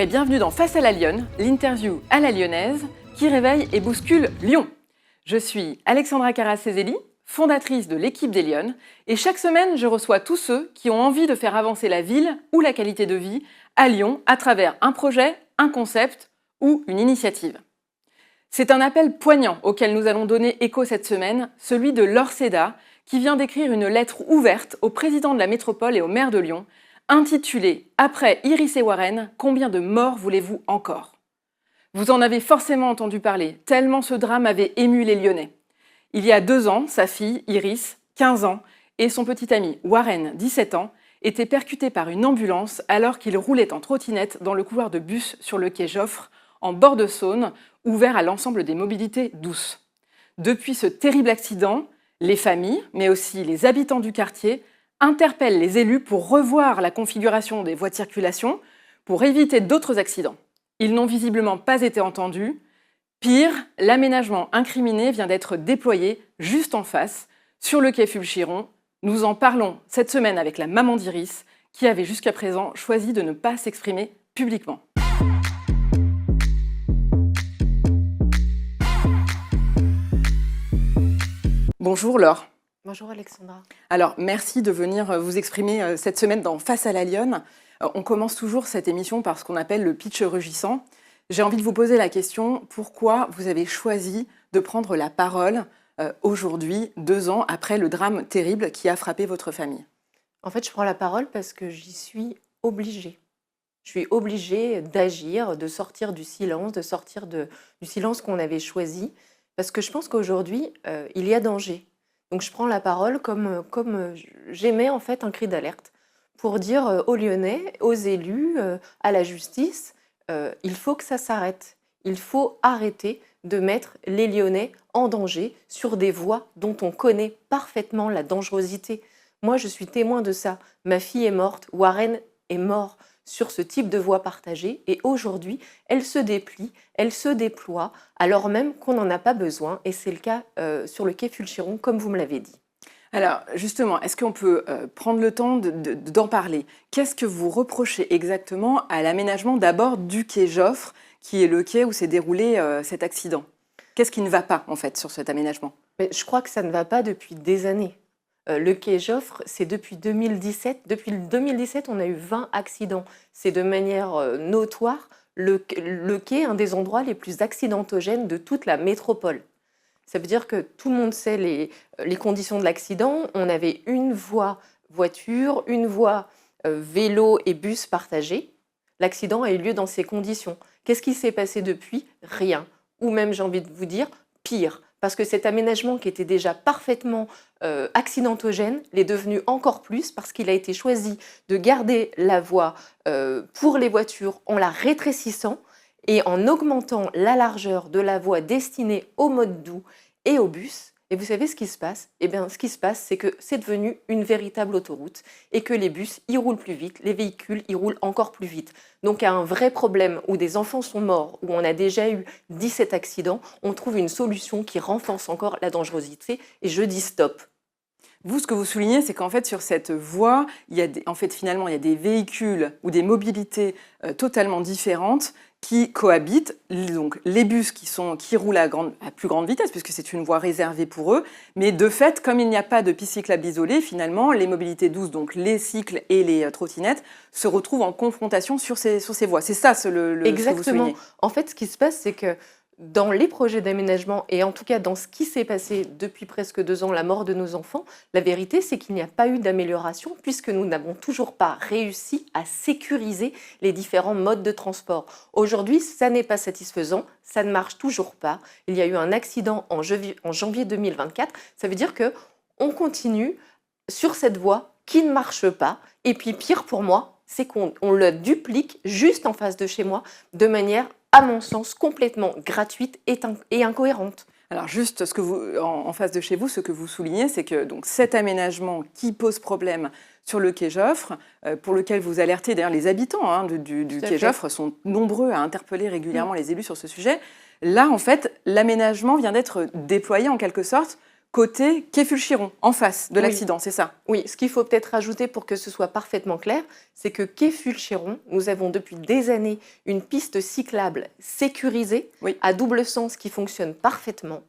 et bienvenue dans Face à la Lyonne, l'interview à la lyonnaise qui réveille et bouscule Lyon. Je suis Alexandra Carracézelli, fondatrice de l'équipe des Lyonnes, et chaque semaine je reçois tous ceux qui ont envie de faire avancer la ville ou la qualité de vie à Lyon à travers un projet, un concept ou une initiative. C'est un appel poignant auquel nous allons donner écho cette semaine, celui de Laure Seda, qui vient d'écrire une lettre ouverte au président de la métropole et au maire de Lyon, intitulée « Après Iris et Warren, combien de morts voulez-vous encore ?» Vous en avez forcément entendu parler, tellement ce drame avait ému les Lyonnais. Il y a 2 ans, sa fille, Iris, 15 ans, et son petit ami, Warren, 17 ans, étaient percutés par une ambulance alors qu'ils roulaient en trottinette dans le couloir de bus sur le quai Joffre, en bord de Saône, ouvert à l'ensemble des mobilités douces. Depuis ce terrible accident, les familles, mais aussi les habitants du quartier, interpellent les élus pour revoir la configuration des voies de circulation pour éviter d'autres accidents. Ils n'ont visiblement pas été entendus. Pire, l'aménagement incriminé vient d'être déployé juste en face, sur le quai Fulchiron. Nous en parlons cette semaine avec la maman d'Iris, qui avait jusqu'à présent choisi de ne pas s'exprimer publiquement. Bonjour Laure. Bonjour Alexandra. Alors, merci de venir vous exprimer cette semaine dans Face à la Lyonne. On commence toujours cette émission par ce qu'on appelle le pitch rugissant. J'ai envie de vous poser la question, pourquoi vous avez choisi de prendre la parole aujourd'hui, 2 ans après le drame terrible qui a frappé votre famille? En fait, je prends la parole parce que j'y suis obligée. Je suis obligée d'agir, de sortir du silence, du silence qu'on avait choisi, parce que je pense qu'aujourd'hui, il y a danger. Donc je prends la parole comme j'émets en fait un cri d'alerte pour dire aux Lyonnais, aux élus, à la justice, il faut que ça s'arrête. Il faut arrêter de mettre les Lyonnais en danger sur des voies dont on connaît parfaitement la dangerosité. Moi, je suis témoin de ça. Ma fille est morte, Warren est mort sur ce type de voie partagée et aujourd'hui, elle se déplie, elle se déploie alors même qu'on n'en a pas besoin et c'est le cas sur le quai Fulchiron comme vous me l'avez dit. Alors justement, est-ce qu'on peut prendre le temps d'en parler? Qu'est-ce que vous reprochez exactement à l'aménagement d'abord du quai Joffre, qui est le quai où s'est déroulé cet accident? Qu'est-ce qui ne va pas en fait sur cet aménagement? Mais je crois que ça ne va pas depuis des années. Le quai Joffre, c'est depuis 2017. Depuis 2017, on a eu 20 accidents. C'est de manière notoire le quai, un des endroits les plus accidentogènes de toute la métropole. Ça veut dire que tout le monde sait les conditions de l'accident. On avait une voie voiture, une voie vélo et bus partagés. L'accident a eu lieu dans ces conditions. Qu'est-ce qui s'est passé depuis? Rien. Ou même, j'ai envie de vous dire, pire. Parce que cet aménagement qui était déjà parfaitement accidentogène l'est devenu encore plus parce qu'il a été choisi de garder la voie pour les voitures en la rétrécissant et en augmentant la largeur de la voie destinée aux modes doux et aux bus. Et vous savez ce qui se passe? Eh bien, ce qui se passe, c'est que c'est devenu une véritable autoroute et que les bus y roulent plus vite, les véhicules y roulent encore plus vite. Donc, à un vrai problème où des enfants sont morts, où on a déjà eu 17 accidents, on trouve une solution qui renforce encore la dangerosité et je dis stop. Vous, ce que vous soulignez, c'est qu'en fait, sur cette voie, finalement, il y a des véhicules ou des mobilités totalement différentes qui cohabitent. Donc, les bus qui roulent à plus grande vitesse, puisque c'est une voie réservée pour eux. Mais de fait, comme il n'y a pas de piste cyclable isolée, finalement, les mobilités douces, donc les cycles et les trottinettes, se retrouvent en confrontation sur ces voies. C'est ça ce que vous soulignez. En fait, ce qui se passe, c'est que dans les projets d'aménagement et en tout cas dans ce qui s'est passé depuis presque 2 ans, la mort de nos enfants, la vérité c'est qu'il n'y a pas eu d'amélioration puisque nous n'avons toujours pas réussi à sécuriser les différents modes de transport. Aujourd'hui, ça n'est pas satisfaisant, ça ne marche toujours pas. Il y a eu un accident en janvier 2024, ça veut dire qu'on continue sur cette voie qui ne marche pas et puis pire pour moi, c'est qu'on le duplique juste en face de chez moi de manière à mon sens, complètement gratuite et incohérente. Alors juste, en face de chez vous, ce que vous soulignez, c'est que donc, cet aménagement qui pose problème sur le quai Joffre, pour lequel vous alertez, d'ailleurs les habitants du quai Joffre sont nombreux à interpeller régulièrement les élus sur ce sujet. Là, en fait, l'aménagement vient d'être déployé en quelque sorte côté quai Fulchiron, en face de Oui. l'accident, c'est ça? Oui, ce qu'il faut peut-être rajouter pour que ce soit parfaitement clair, c'est que quai Fulchiron, nous avons depuis des années une piste cyclable sécurisée Oui. à double sens qui fonctionne parfaitement.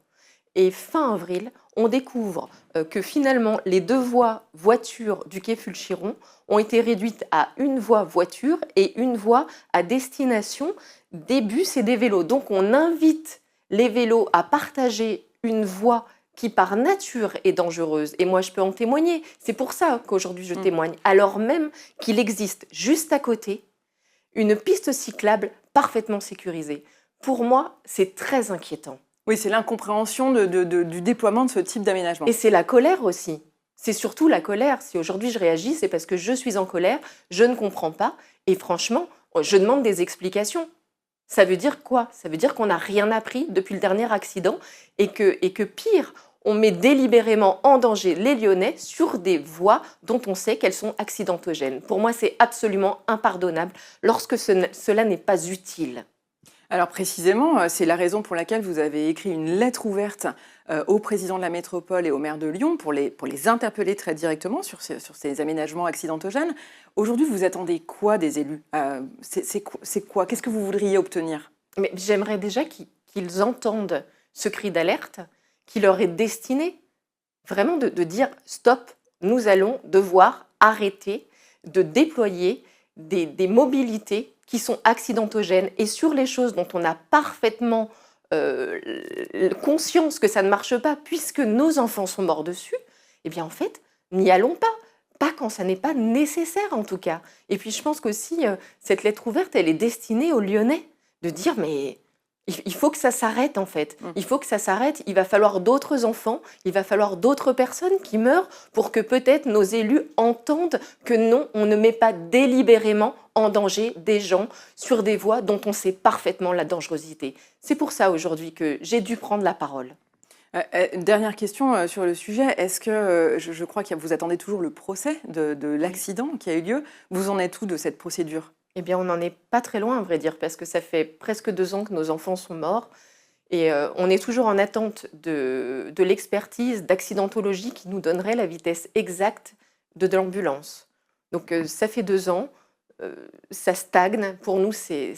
Et fin avril, on découvre que finalement les 2 voies voitures du quai Fulchiron ont été réduites à une voie voiture et une voie à destination des bus et des vélos. Donc on invite les vélos à partager une voie qui par nature est dangereuse. Et moi je peux en témoigner. C'est pour ça qu'aujourd'hui je témoigne. Alors même qu'il existe juste à côté une piste cyclable parfaitement sécurisée. Pour moi, c'est très inquiétant. Oui, c'est l'incompréhension du déploiement de ce type d'aménagement. Et c'est la colère aussi. C'est surtout la colère. Si aujourd'hui je réagis, c'est parce que je suis en colère, je ne comprends pas. Et franchement, je demande des explications. Ça veut dire quoi? Ça veut dire qu'on n'a rien appris depuis le dernier accident et que pire, on met délibérément en danger les Lyonnais sur des voies dont on sait qu'elles sont accidentogènes. Pour moi, c'est absolument impardonnable lorsque cela n'est pas utile. Alors précisément, c'est la raison pour laquelle vous avez écrit une lettre ouverte au président de la métropole et au maire de Lyon pour les interpeller très directement sur ces aménagements accidentogènes. Aujourd'hui, vous attendez quoi des élus? C'est quoi? Qu'est-ce que vous voudriez obtenir? Mais j'aimerais déjà qu'ils entendent ce cri d'alerte qui leur est destiné, vraiment de dire stop, nous allons devoir arrêter de déployer des mobilités qui sont accidentogènes et sur les choses dont on a parfaitement conscience que ça ne marche pas puisque nos enfants sont morts dessus, eh bien en fait, n'y allons pas. Pas quand ça n'est pas nécessaire en tout cas. Et puis je pense qu'aussi, cette lettre ouverte, elle est destinée aux Lyonnais de dire mais il faut que ça s'arrête en fait. Il faut que ça s'arrête. Il va falloir d'autres enfants, il va falloir d'autres personnes qui meurent pour que peut-être nos élus entendent que non, on ne met pas délibérément en danger des gens sur des voies dont on sait parfaitement la dangerosité. C'est pour ça aujourd'hui que j'ai dû prendre la parole. Dernière question sur le sujet. Est-ce que, je crois que vous attendez toujours le procès de l'accident qui a eu lieu. Vous en êtes où de cette procédure? Eh bien, on n'en est pas très loin, à vrai dire, parce que ça fait presque 2 ans que nos enfants sont morts. Et on est toujours en attente de l'expertise d'accidentologie qui nous donnerait la vitesse exacte de l'ambulance. Donc, ça fait 2 ans. Ça stagne. Pour nous, c'est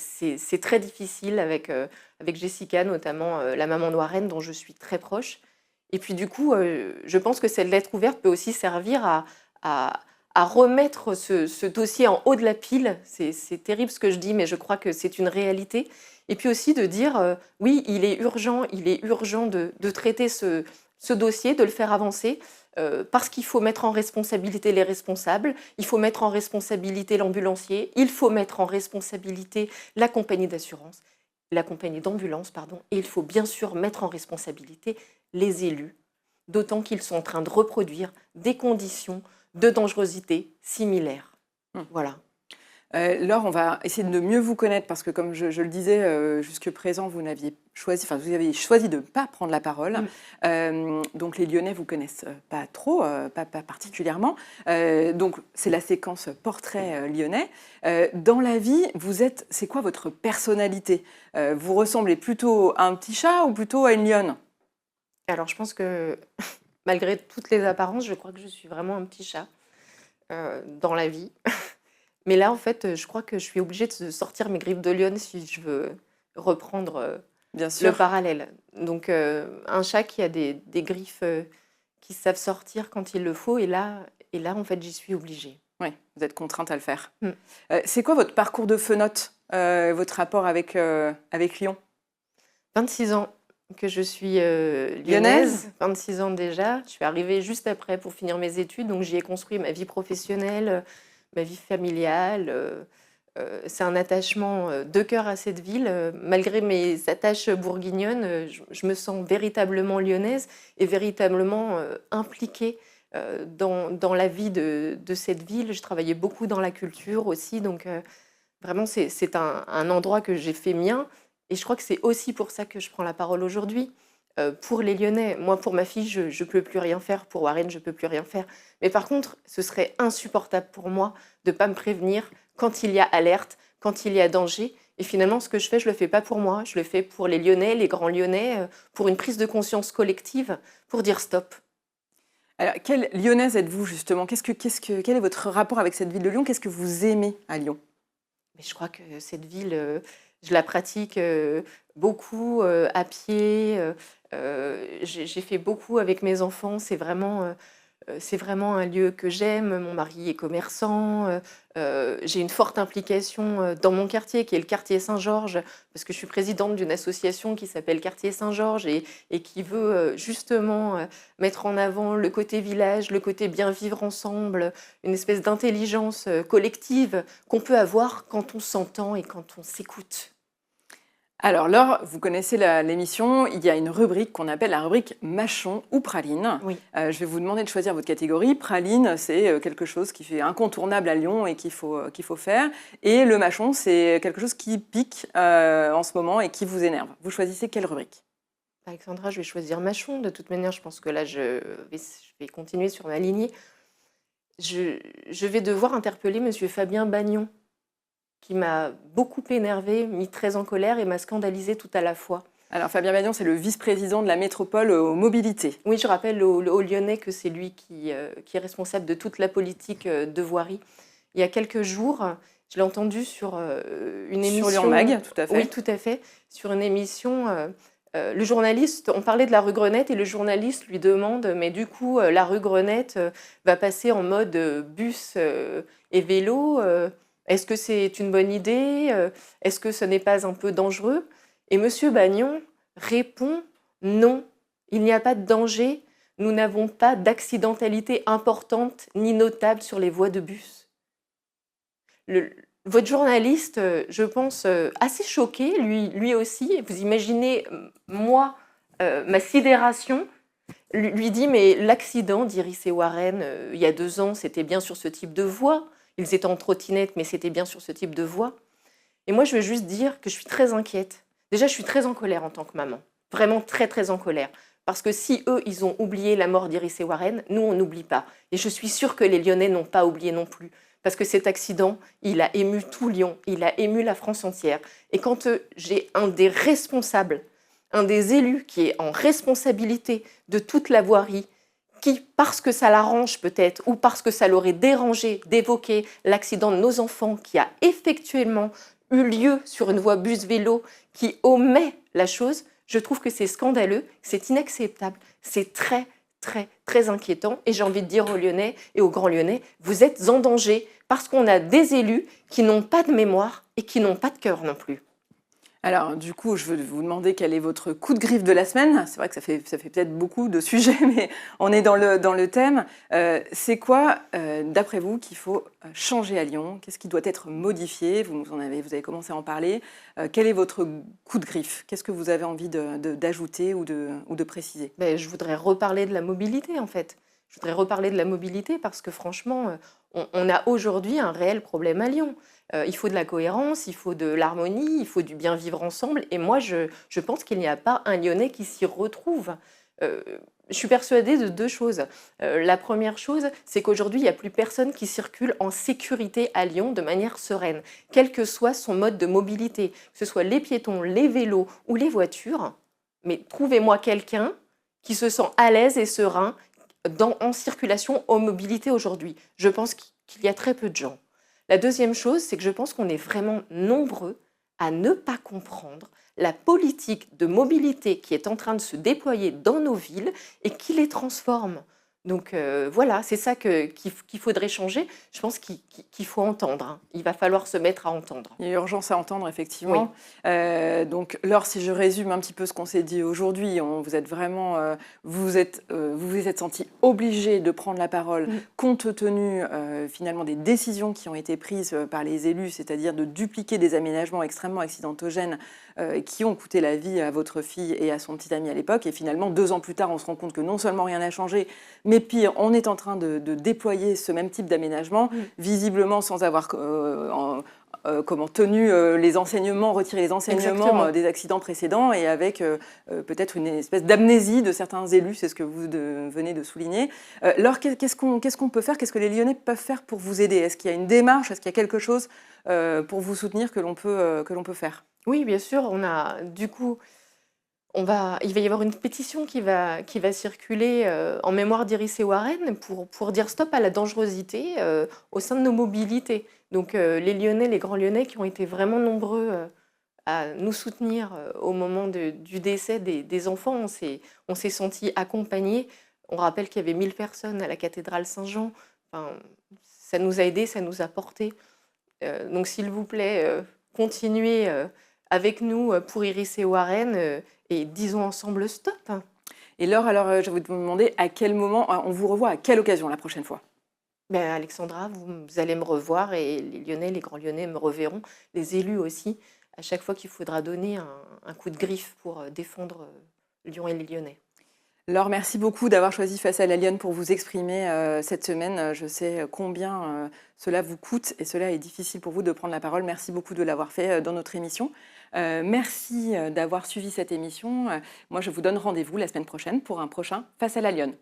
très difficile avec Jessica, notamment la maman de Warren, dont je suis très proche. Et puis, du coup, je pense que cette lettre ouverte peut aussi servir à remettre ce dossier en haut de la pile. C'est terrible ce que je dis, mais je crois que c'est une réalité. Et puis aussi de dire, oui, il est urgent de traiter ce dossier, de le faire avancer, parce qu'il faut mettre en responsabilité les responsables, il faut mettre en responsabilité l'ambulancier, il faut mettre en responsabilité la compagnie d'assurance, la compagnie d'ambulance, pardon, et il faut bien sûr mettre en responsabilité les élus, d'autant qu'ils sont en train de reproduire des conditions de dangerosité similaires. Voilà. Laure, on va essayer de mieux vous connaître parce que, comme je le disais, jusque présent, vous avez choisi de ne pas prendre la parole. Donc, les Lyonnais vous connaissent pas trop, pas particulièrement. Donc, c'est la séquence portrait lyonnais. Dans la vie, c'est quoi votre personnalité? Vous ressemblez plutôt à un petit chat ou plutôt à une lionne? Alors, je pense que, malgré toutes les apparences, je crois que je suis vraiment un petit chat dans la vie. Mais là, en fait, je crois que je suis obligée de sortir mes griffes de lionne si je veux reprendre Bien sûr. le parallèle. Donc, un chat qui a des griffes qui savent sortir quand il le faut. Et là en fait, j'y suis obligée. Oui, vous êtes contrainte à le faire. C'est quoi votre parcours de fenote, votre rapport avec Lyon? 26 ans que je suis lyonnaise, 26 ans déjà. Je suis arrivée juste après pour finir mes études, donc j'y ai construit ma vie professionnelle, ma vie familiale. C'est un attachement de cœur à cette ville. Malgré mes attaches bourguignonnes, je me sens véritablement lyonnaise et véritablement impliquée dans la vie de cette ville. Je travaillais beaucoup dans la culture aussi, donc vraiment c'est un endroit que j'ai fait mien. Et je crois que c'est aussi pour ça que je prends la parole aujourd'hui. Pour les Lyonnais, moi pour ma fille, je ne peux plus rien faire. Pour Warren, je ne peux plus rien faire. Mais par contre, ce serait insupportable pour moi de ne pas me prévenir quand il y a alerte, quand il y a danger. Et finalement, ce que je le fais pas pour moi, je le fais pour les Lyonnais, les grands Lyonnais, pour une prise de conscience collective, pour dire stop. Alors, quelle Lyonnaise êtes-vous justement? Quel est votre rapport avec cette ville de Lyon? Qu'est-ce que vous aimez à Lyon? Mais je crois que cette ville, je la pratique beaucoup à pied. J'ai fait beaucoup avec mes enfants. C'est vraiment un lieu que j'aime. Mon mari est commerçant. J'ai une forte implication dans mon quartier, qui est le quartier Saint-Georges, parce que je suis présidente d'une association qui s'appelle Quartier Saint-Georges et qui veut justement mettre en avant le côté village, le côté bien vivre ensemble, une espèce d'intelligence collective qu'on peut avoir quand on s'entend et quand on s'écoute. Alors, Laure, vous connaissez l'émission, il y a une rubrique qu'on appelle la rubrique Mâchon ou Praline. Oui. Je vais vous demander de choisir votre catégorie. Praline, c'est quelque chose qui fait incontournable à Lyon et qu'il faut faire. Et le Mâchon, c'est quelque chose qui pique en ce moment et qui vous énerve. Vous choisissez quelle rubrique? Alexandra, je vais choisir Mâchon. De toute manière, je pense que là, je vais continuer sur ma lignée. Je vais devoir interpeller Monsieur Fabien Bagnon, qui m'a beaucoup énervée, mis très en colère et m'a scandalisée tout à la fois. Alors, Fabien Bagnon, c'est le vice-président de la métropole aux mobilités. Oui, je rappelle aux Lyonnais que c'est lui qui est responsable de toute la politique de voirie. Il y a quelques jours, je l'ai entendu sur une émission... Sur Lyon Mag, tout à fait. Oui, tout à fait. Sur une émission, le journaliste, on parlait de la rue Grenette et le journaliste lui demande « Mais du coup, la rue Grenette va passer en mode bus et vélo est-ce que c'est une bonne idée? Est-ce que ce n'est pas un peu dangereux? » Et Monsieur Bagnon répond « Non, il n'y a pas de danger. Nous n'avons pas d'accidentalité importante ni notable sur les voies de bus. » Votre journaliste, je pense, assez choqué, lui aussi. Vous imaginez, moi, ma sidération, lui dit « Mais l'accident d'Iris et Warren, il y a 2 ans, c'était bien sur ce type de voie. Ils étaient en trottinette, mais c'était bien sur ce type de voie. » Et moi, je veux juste dire que je suis très inquiète. Déjà, je suis très en colère en tant que maman. Vraiment très, très en colère. Parce que si eux, ils ont oublié la mort d'Iris et Warren, nous, on n'oublie pas. Et je suis sûre que les Lyonnais n'ont pas oublié non plus. Parce que cet accident, il a ému tout Lyon, il a ému la France entière. Et quand j'ai un des responsables, un des élus qui est en responsabilité de toute la voirie, qui, parce que ça l'arrange peut-être, ou parce que ça l'aurait dérangé d'évoquer l'accident de nos enfants qui a effectuellement eu lieu sur une voie bus-vélo, qui omet la chose, je trouve que c'est scandaleux, c'est inacceptable, c'est très, très, très inquiétant. Et j'ai envie de dire aux Lyonnais et aux grands Lyonnais, vous êtes en danger parce qu'on a des élus qui n'ont pas de mémoire et qui n'ont pas de cœur non plus. Alors, du coup, je veux vous demander quel est votre coup de griffe de la semaine. C'est vrai que ça fait peut-être beaucoup de sujets, mais on est dans le thème. C'est quoi, d'après vous, qu'il faut changer à Lyon? Qu'est-ce qui doit être modifié? Vous avez commencé à en parler. Quel est votre coup de griffe? Qu'est-ce que vous avez envie d'ajouter ou de préciser? Je voudrais reparler de la mobilité, en fait. Je voudrais reparler de la mobilité parce que, franchement, on a aujourd'hui un réel problème à Lyon. Il faut de la cohérence, il faut de l'harmonie, il faut du bien vivre ensemble. Et moi, je pense qu'il n'y a pas un Lyonnais qui s'y retrouve. Je suis persuadée de 2 choses. La première chose, c'est qu'aujourd'hui, il n'y a plus personne qui circule en sécurité à Lyon de manière sereine, quel que soit son mode de mobilité, que ce soit les piétons, les vélos ou les voitures. Mais trouvez-moi quelqu'un qui se sent à l'aise et serein en circulation en mobilité aujourd'hui. Je pense qu'il y a très peu de gens. La deuxième chose, c'est que je pense qu'on est vraiment nombreux à ne pas comprendre la politique de mobilité qui est en train de se déployer dans nos villes et qui les transforme. Donc voilà, c'est ça qu'il faudrait changer. Je pense qu'il faut entendre. Hein. Il va falloir se mettre à entendre. Il y a urgence à entendre, effectivement. Oui. Donc, Laure, si je résume un petit peu ce qu'on s'est dit aujourd'hui, vous êtes vraiment, vous vous êtes senti obligé de prendre la parole compte tenu finalement des décisions qui ont été prises par les élus, c'est-à-dire de dupliquer des aménagements extrêmement accidentogènes qui ont coûté la vie à votre fille et à son petit ami à l'époque. Et finalement, 2 ans plus tard, on se rend compte que non seulement rien n'a changé, mais pire, on est en train de déployer ce même type d'aménagement, visiblement sans avoir tenu les enseignements, retiré les enseignements des accidents précédents et avec peut-être une espèce d'amnésie de certains élus, c'est ce que vous venez de souligner. Laure, qu'est-ce qu'on peut faire, qu'est-ce que les Lyonnais peuvent faire pour vous aider? Est-ce qu'il y a une démarche, est-ce qu'il y a quelque chose pour vous soutenir que l'on peut faire? Oui, bien sûr, on a du coup... il va y avoir une pétition qui va circuler en mémoire d'Iris et Warren pour dire stop à la dangerosité au sein de nos mobilités. Donc les Lyonnais, les Grands Lyonnais qui ont été vraiment nombreux à nous soutenir au moment du décès des enfants, on s'est sentis accompagnés. On rappelle qu'il y avait 1000 personnes à la cathédrale Saint-Jean. Enfin, ça nous a aidés, ça nous a portés. Donc s'il vous plaît, continuez avec nous pour Iris et Warren et disons ensemble stop. Et Laure, alors je vais vous demander à quel moment, on vous revoit à quelle occasion la prochaine fois? Ben, Alexandra, vous allez me revoir et les Lyonnais, les Grands Lyonnais me reverront, les élus aussi, à chaque fois qu'il faudra donner un coup de griffe pour défendre Lyon et les Lyonnais. Laure, merci beaucoup d'avoir choisi Face à la Lyonne pour vous exprimer cette semaine. Je sais combien cela vous coûte et cela est difficile pour vous de prendre la parole. Merci beaucoup de l'avoir fait dans notre émission. Merci d'avoir suivi cette émission. Moi, je vous donne rendez-vous la semaine prochaine pour un prochain Face à la Lyonne.